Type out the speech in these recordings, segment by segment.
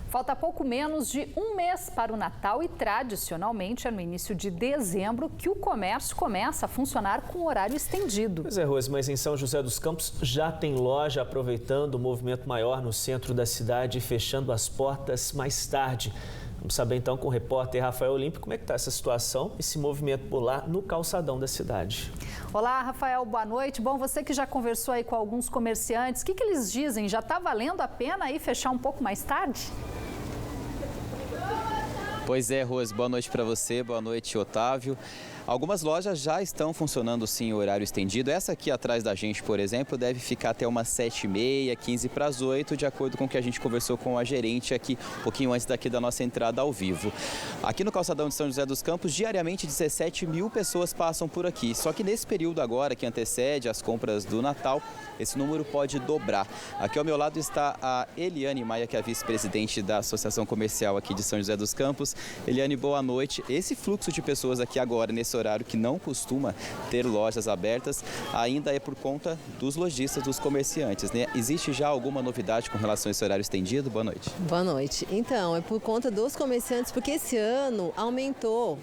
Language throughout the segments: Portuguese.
Falta pouco menos de um mês para o Natal e, tradicionalmente, é no início de dezembro que o comércio começa a funcionar com horário estendido. Pois é, Rose, mas em São José dos Campos já tem loja aproveitando o movimento maior no centro da cidade e fechando as portas mais tarde. Vamos saber então com o repórter Rafael Olímpio como é que está essa situação, esse movimento por lá no calçadão da cidade. Olá, Rafael, boa noite. Bom, você que já conversou aí com alguns comerciantes, o que eles dizem? Já está valendo a pena aí fechar um pouco mais tarde? Pois é, Rose, boa noite para você, boa noite, Otávio. Algumas lojas já estão funcionando sim em horário estendido. Essa aqui atrás da gente, por exemplo, deve ficar até umas 7h30, 15 para as 8, de acordo com o que a gente conversou com a gerente aqui, um pouquinho antes daqui da nossa entrada ao vivo. Aqui no calçadão de São José dos Campos, diariamente 17 mil pessoas passam por aqui. Só que nesse período agora, que antecede as compras do Natal, esse número pode dobrar. Aqui ao meu lado está a Eliane Maia, que é a vice-presidente da Associação Comercial aqui de São José dos Campos. Eliane, boa noite. Esse fluxo de pessoas aqui agora, nesse horário que não costuma ter lojas abertas, ainda é por conta dos lojistas, dos comerciantes, né? Existe já alguma novidade com relação a esse horário estendido? Boa noite. Boa noite. Então, é por conta dos comerciantes, porque esse ano aumentou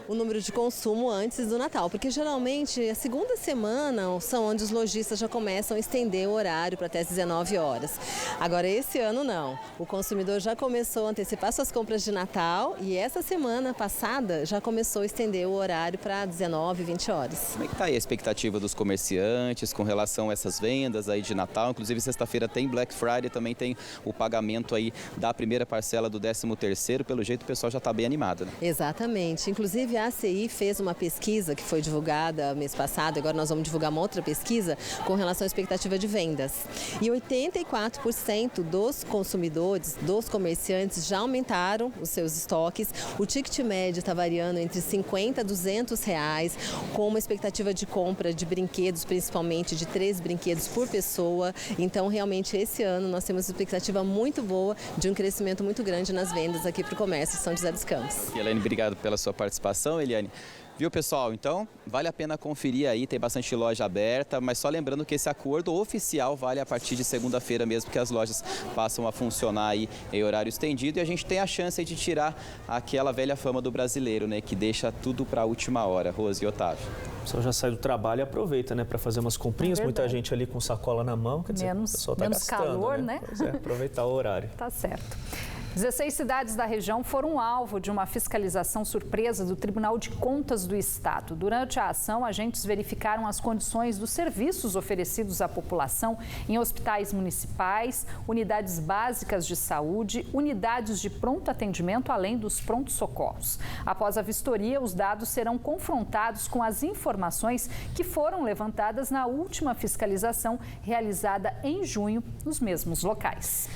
o número de consumo antes do Natal, porque geralmente a segunda semana são onde os lojistas já começam a estender o horário para até as 19 horas. Agora, esse ano não. O consumidor já começou a antecipar suas compras de Natal e essa semana passada já começou a estender o horário para 19, 20 horas. Como é que está aí a expectativa dos comerciantes com relação a essas vendas aí de Natal? Inclusive, sexta-feira tem Black Friday, também tem o pagamento aí da primeira parcela do 13º. Pelo jeito, o pessoal já está bem animado, né? Exatamente. Inclusive, a ACI fez uma pesquisa que foi divulgada mês passado, agora nós vamos divulgar uma outra pesquisa com relação à expectativa de vendas. E 84% dos consumidores, dos comerciantes, já aumentaram os seus estoques. O ticket médio está variando entre R$50 a R$200, com uma expectativa de compra de brinquedos, principalmente de 3 brinquedos por pessoa. Então, realmente, esse ano nós temos uma expectativa muito boa de um crescimento muito grande nas vendas aqui para o comércio de São José dos Campos. Eliane, obrigado pela sua participação. Eliane, viu, pessoal? Então, vale a pena conferir aí, tem bastante loja aberta, mas só lembrando que esse acordo oficial vale a partir de segunda-feira mesmo, que as lojas passam a funcionar aí em horário estendido e a gente tem a chance de tirar aquela velha fama do brasileiro, né, que deixa tudo para a última hora. Rose e Otávio. O pessoal já sai do trabalho e aproveita, né, para fazer umas comprinhas, muita gente ali com sacola na mão, quer dizer, o pessoal tá gastando, calor, né? Pois é, aproveitar o horário. Tá certo. 16 cidades da região foram alvo de uma fiscalização surpresa do Tribunal de Contas do Estado. Durante a ação, agentes verificaram as condições dos serviços oferecidos à população em hospitais municipais, unidades básicas de saúde, unidades de pronto atendimento, além dos prontos-socorros. Após a vistoria, os dados serão confrontados com as informações que foram levantadas na última fiscalização realizada em junho nos mesmos locais.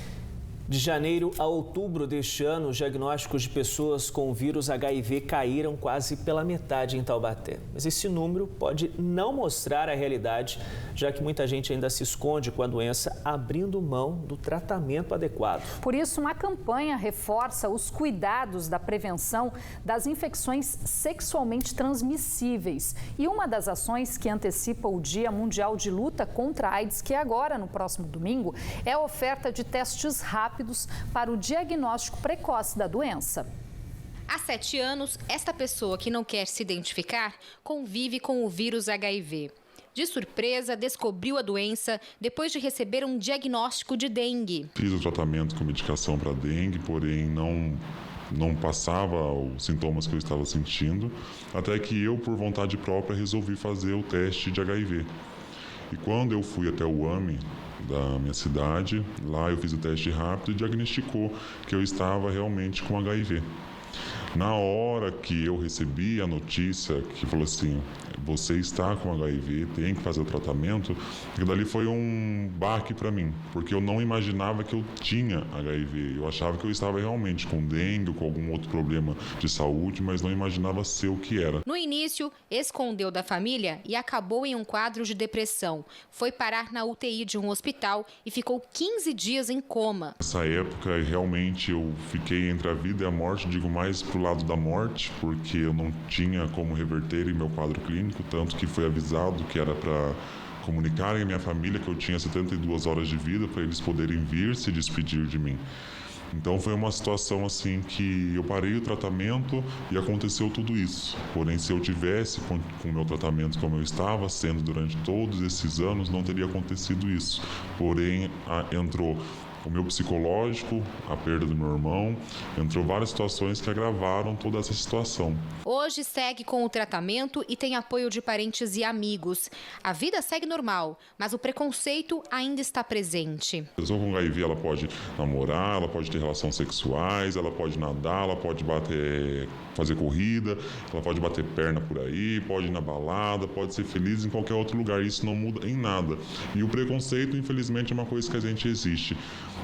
De janeiro a outubro deste ano, os diagnósticos de pessoas com o vírus HIV caíram quase pela metade em Taubaté. Mas esse número pode não mostrar a realidade, já que muita gente ainda se esconde com a doença, abrindo mão do tratamento adequado. Por isso, uma campanha reforça os cuidados da prevenção das infecções sexualmente transmissíveis. E uma das ações que antecipa o Dia Mundial de Luta contra a AIDS, que é agora, no próximo domingo, é a oferta de testes rápidos para o diagnóstico precoce da doença. Há 7 anos, esta pessoa que não quer se identificar convive com o vírus HIV. De surpresa, descobriu a doença depois de receber um diagnóstico de dengue. Fiz o tratamento com medicação para dengue, porém não passava os sintomas que eu estava sentindo, até que eu, por vontade própria, resolvi fazer o teste de HIV. E quando eu fui até o AME da minha cidade, lá eu fiz o teste rápido e diagnosticou que eu estava realmente com HIV. Na hora que eu recebi a notícia que falou assim, você está com HIV, tem que fazer o tratamento, aquilo dali foi um baque para mim, porque eu não imaginava que eu tinha HIV. Eu achava que eu estava realmente com dengue ou com algum outro problema de saúde, mas não imaginava ser o que era. No início, escondeu da família e acabou em um quadro de depressão. Foi parar na UTI de um hospital e ficou 15 dias em coma. Nessa época, realmente, eu fiquei entre a vida e a morte, digo mais pro lado da morte, porque eu não tinha como reverter em meu quadro clínico, tanto que foi avisado que era para comunicarem à minha família que eu tinha 72 horas de vida para eles poderem vir se despedir de mim. Então foi uma situação assim que eu parei o tratamento e aconteceu tudo isso. Porém, se eu tivesse com o meu tratamento como eu estava sendo durante todos esses anos, não teria acontecido isso. Porém, entrou o meu psicológico, a perda do meu irmão, entrou várias situações que agravaram toda essa situação. Hoje segue com o tratamento e tem apoio de parentes e amigos. A vida segue normal, mas o preconceito ainda está presente. A pessoa com HIV, ela pode namorar, ela pode ter relações sexuais, ela pode nadar, ela pode fazer corrida, ela pode bater perna por aí, pode ir na balada, pode ser feliz em qualquer outro lugar. Isso não muda em nada. E o preconceito, infelizmente, é uma coisa que a gente existe.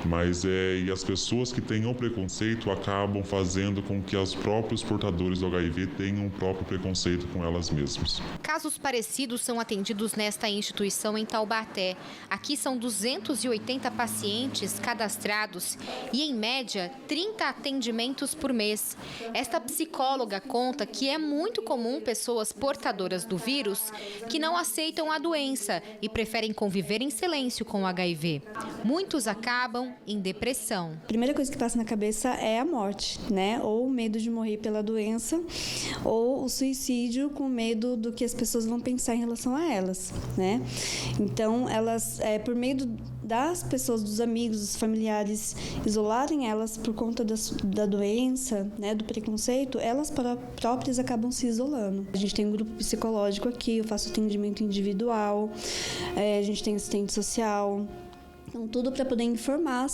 Mas e as pessoas que têm o preconceito acabam fazendo com que os próprios portadores do HIV tenham o próprio preconceito com elas mesmas. Casos parecidos são atendidos nesta instituição em Taubaté. Aqui são 280 pacientes cadastrados e, em média, 30 atendimentos por mês. Esta psicóloga conta que é muito comum pessoas portadoras do vírus que não aceitam a doença e preferem conviver em silêncio com o HIV. Muitos acabam em depressão. A primeira coisa que passa na cabeça é a morte, né? Ou o medo de morrer pela doença, ou o suicídio com medo do que as pessoas vão pensar em relação a elas, né? Então, elas, por medo das pessoas, dos amigos, dos familiares, isolarem elas por conta da doença, né, do preconceito, elas próprias acabam se isolando. A gente tem um grupo psicológico aqui, eu faço atendimento individual, a gente tem assistente social. Então, tudo para poder informar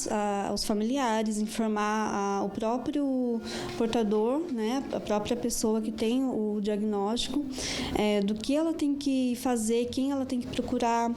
os familiares, informar o próprio portador, né, a própria pessoa que tem o diagnóstico, do que ela tem que fazer, quem ela tem que procurar.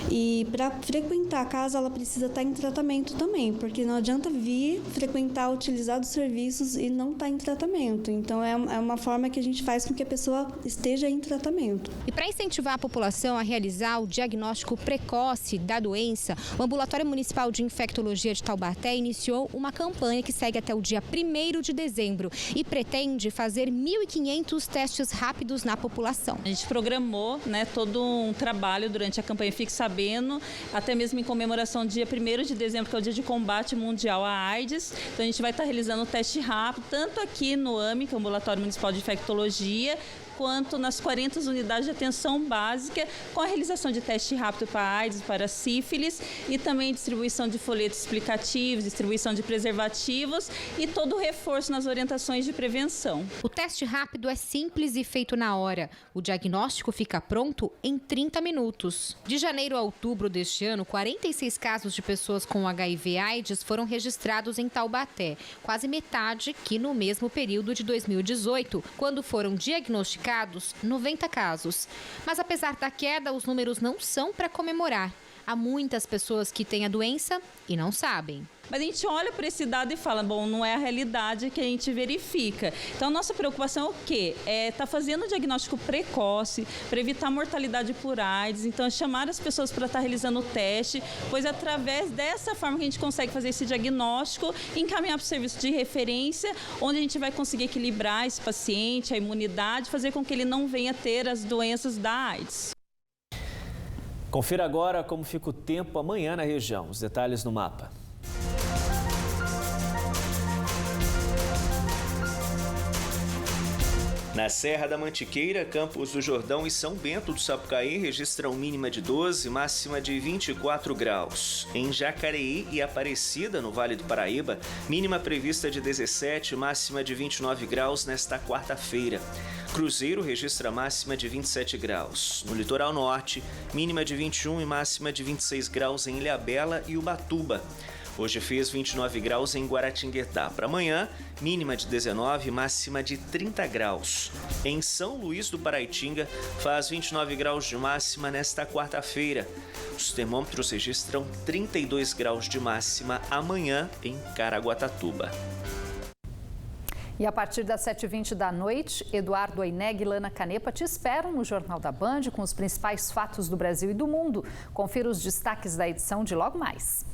E para frequentar a casa, ela precisa estar em tratamento também, porque não adianta vir, frequentar, utilizar dos serviços e não estar em tratamento. Então, é uma forma que a gente faz com que a pessoa esteja em tratamento. E para incentivar a população a realizar o diagnóstico precoce da doença, o Ambulatório Municipal de Infectologia de Taubaté iniciou uma campanha que segue até o dia 1º de dezembro e pretende fazer 1.500 testes rápidos na população. A gente programou, né, todo um trabalho durante a campanha Fique Sabendo, até mesmo em comemoração do dia 1º de dezembro, que é o dia de combate mundial à AIDS. Então a gente vai estar realizando o teste rápido, tanto aqui no AMI, que é o Ambulatório Municipal de Infectologia, quanto nas 40 unidades de atenção básica, com a realização de teste rápido para AIDS, para sífilis e também distribuição de folhetos explicativos, distribuição de preservativos e todo o reforço nas orientações de prevenção. O teste rápido é simples e feito na hora. O diagnóstico fica pronto em 30 minutos. De janeiro a outubro deste ano, 46 casos de pessoas com HIV/AIDS foram registrados em Taubaté, quase metade que no mesmo período de 2018, quando foram diagnosticados 90 casos. Mas apesar da queda, os números não são para comemorar. Há muitas pessoas que têm a doença e não sabem. Mas a gente olha para esse dado e fala, bom, não é a realidade que a gente verifica. Então, a nossa preocupação é o quê? Tá fazendo o diagnóstico precoce para evitar mortalidade por AIDS. Então, é chamar as pessoas para estar realizando o teste, pois através dessa forma que a gente consegue fazer esse diagnóstico, encaminhar para o serviço de referência, onde a gente vai conseguir equilibrar esse paciente, a imunidade, fazer com que ele não venha ter as doenças da AIDS. Confira agora como fica o tempo amanhã na região. Os detalhes no mapa. Na Serra da Mantiqueira, Campos do Jordão e São Bento do Sapucaí registram mínima de 12, máxima de 24 graus. Em Jacareí e Aparecida, no Vale do Paraíba, mínima prevista de 17, máxima de 29 graus nesta quarta-feira. Cruzeiro registra máxima de 27 graus. No litoral norte, mínima de 21 e máxima de 26 graus em Ilhabela e Ubatuba. Hoje fez 29 graus em Guaratinguetá. Para amanhã, mínima de 19, máxima de 30 graus. Em São Luís do Paraitinga, faz 29 graus de máxima nesta quarta-feira. Os termômetros registram 32 graus de máxima amanhã em Caraguatatuba. E a partir das 7h20 da noite, Eduardo Oineg e Lana Canepa te esperam no Jornal da Band com os principais fatos do Brasil e do mundo. Confira os destaques da edição de logo mais.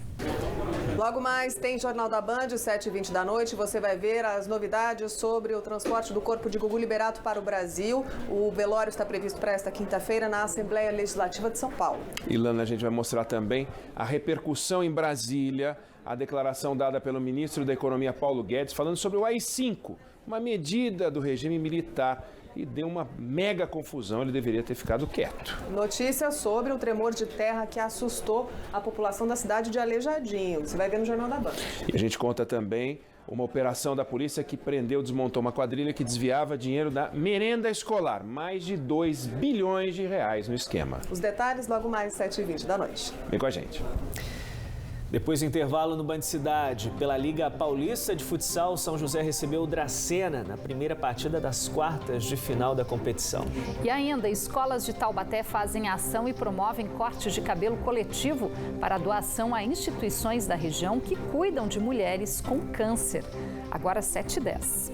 Logo mais tem Jornal da Band, 7h20 da noite. Você vai ver as novidades sobre o transporte do corpo de Gugu Liberato para o Brasil. O velório está previsto para esta quinta-feira na Assembleia Legislativa de São Paulo. Ilana, a gente vai mostrar também a repercussão em Brasília, a declaração dada pelo ministro da Economia, Paulo Guedes, falando sobre o AI-5, uma medida do regime militar. E deu uma mega confusão, ele deveria ter ficado quieto. Notícia sobre o tremor de terra que assustou a população da cidade de Aleijadinho. Você vai ver no Jornal da Band. E a gente conta também uma operação da polícia que desmontou uma quadrilha que desviava dinheiro da merenda escolar. Mais de 2 bilhões de reais no esquema. Os detalhes logo mais 7h20 da noite. Vem com a gente. Depois do intervalo no Band Cidade, pela Liga Paulista de Futsal, São José recebeu o Dracena na primeira partida das quartas de final da competição. E ainda, escolas de Taubaté fazem ação e promovem cortes de cabelo coletivo para doação a instituições da região que cuidam de mulheres com câncer. Agora 7h10.